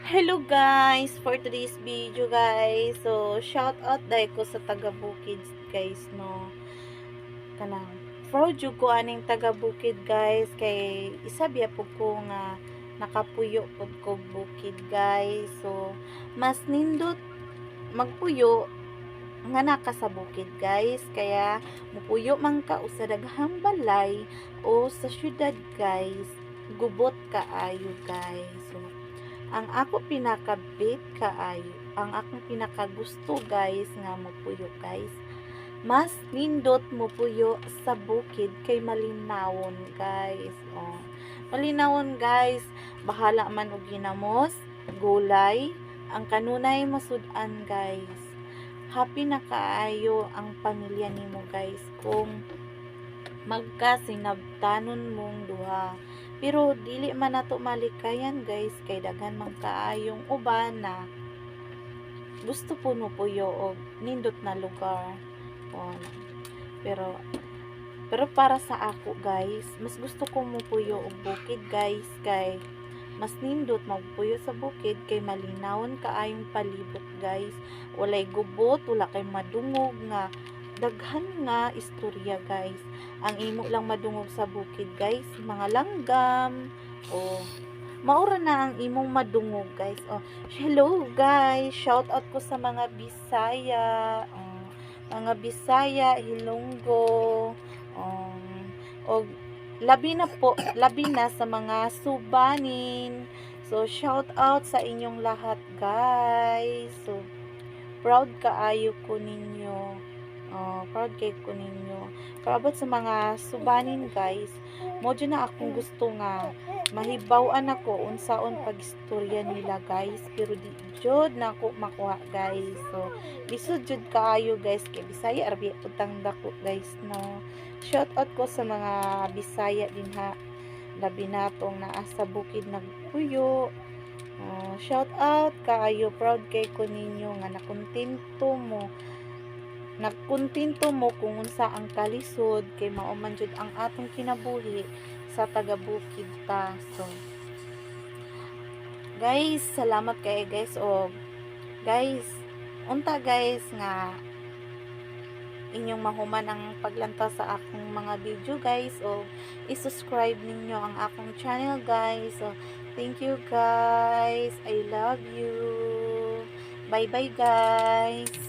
Hello guys, for today's video guys. So, shout out dahil ko sa taga Bukid guys no. Kanang proud jud ko aning taga Bukid guys kay isa biya pud ko nga nakapuyo pud ko Bukid guys. So, mas nindot magpuyo nga naka sa bukid guys, kaya mupuyo man ka o sa daghang balay o sa syudad guys, gubot kaayo guys. So, ang ako pinakabit kaayo, ang akong pinakagusto guys nga mupuyo guys, mas nindot mupuyo sa bukid kay malinawon guys. Oh, malinawon guys, bahala man og ginamos, gulay, ang kanunay masud-an guys. Happy na kaayo ang pamilya nimo guys kung magkasinabtanon mong duha. Pero dili man nato malikayan guys kay daghan man kaayong uban na gusto po mo puyo og nindot na lugar. O, pero para sa ako guys, mas gusto ko mo puyo og bukid guys kay mas nindot magpuyo sa bukid kay malinawon kaayong palibot guys. Walay gubot, wala kay madungog nga daghan nga istorya guys. Ang imo lang madungog sa bukid guys, mga langgam o maura na ang imong madungog guys. Oh, hello guys, shout out ko sa mga Bisaya. Mga Bisaya, Ilonggo, o labi na sa mga subanin. So, shout out sa inyong lahat, guys. So, proud kaayo ko ninyo. Proud kay ko ninyo. Kaabot sa mga subanin, guys. Modyo na akong gusto nga mahibaw-an ako unsaon pagistorya nila, guys. Pero di jud na ako makuha, guys. So, lisod jud kaayo, guys. Kay Bisaya arabi utang dako, guys, no. Shout out ko sa mga Bisaya din ha. Labi na tong naa sa bukid nagpuyo. Shout out kaayo, proud kay ko ninyo nga nakontento mo kung unsa ang kalisod kay mao man jud ang atong kinabuhi sa taga bukid ta. So guys, salamat kay guys o guys unta guys nga inyong mahuman ang paglanta sa akong mga video guys o i-subscribe ninyo ang akong channel guys. So thank you guys, I love you, bye bye guys.